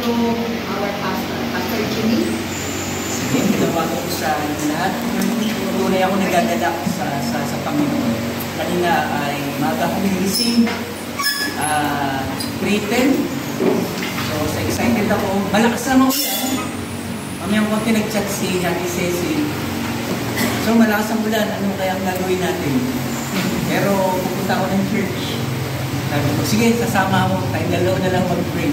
to our pastor, Pastor Jimmy. Sige, pinabago ko sa lahat. Tunay ako nagagalak sa Panginoon. Kanina ay maga ko nilising, pre-10. So, excited ako. Malakas naman ulan. Mamayang konti nag-chat si Ate Cecil. So, malakas ang ulan. Ano kaya ang gagawin natin? Pero, pupunta ako ng church. Sabi ko, sige, sasama ako. Tayo dalawa na lang mag-pray.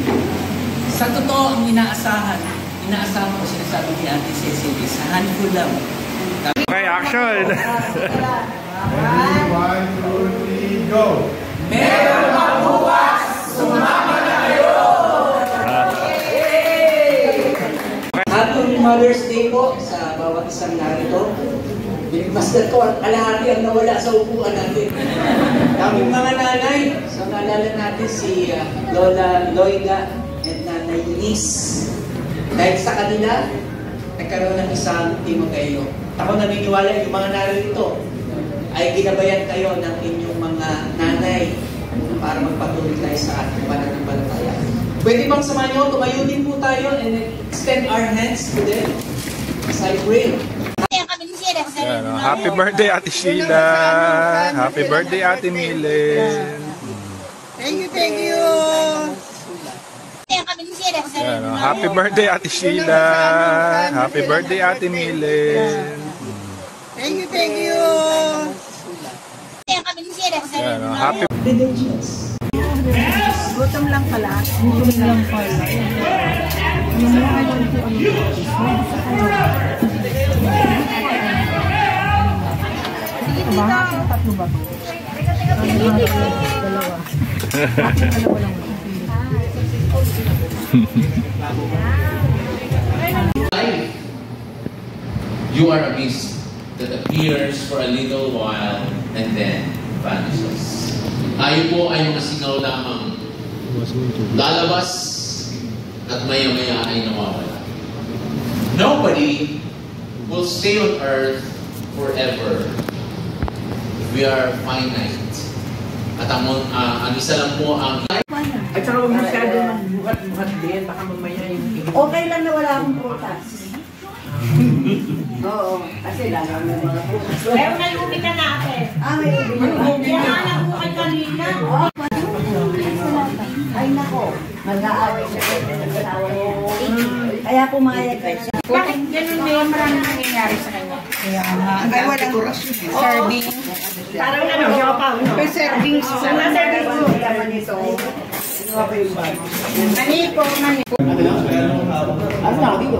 Sa totoo, ang inaasahan ko, sinasabi ni Ate Cecil, is a handful lang. Okay, action! 1, 2, 3, go! Meron magbukas, sumama na kayo! Happy Mother's Day po sa bawat isang narito. Binigmasdan ko, kalahati ang nawala sa upuan natin. Kaming mga nanay, so naalala natin si Lola Loida at Nanay Eunice. Dahil sa kanila, nagkaroon ng isang Timoteo. Ako naniniwala yung mga narito ay ginabayan kayo ng inyong mga nanay para magpatuloy tayo sa ating pananampalataya. Pwede bang samahan nyo? Tumayo din po tayo and extend our hands to them as I pray. Happy birthday, Ate Sheila! Happy birthday, Ate Milen! Thank you, thank you! Happy birthday, Ate Sheila! Happy birthday, Ate Milen! Thank you, thank you! Happy Gutom lang pala. Gutom lang pala. Tatlo ba? Dalawa. You are a mist that appears for a little while and then vanishes. Tayo po ay mga singaw lamang. Lalabas at maya-maya ay nawawala. Nobody will stay on earth forever. We are finite. At ang isa lang po ang... At saka huwag masyado buhat-buhat din. Baka mamaya yung... Okay lang na wala akong prutas. Oo, kasi lalo na mga prutas. Pero may ubi ka na ate. May ubi na. Kaya nga nabukay kanina. Ay nako, mag-aaway siya ng asawa niya. Kaya pumayag ka siya. Bakit ganun may maraming nangyayari sa kanya? Kaya nga, ang walang serving. Parang ano, siya pa. May serving. Wala serving mo. Ano ba yung bag? Manipo, manipo. Ano na ako dito?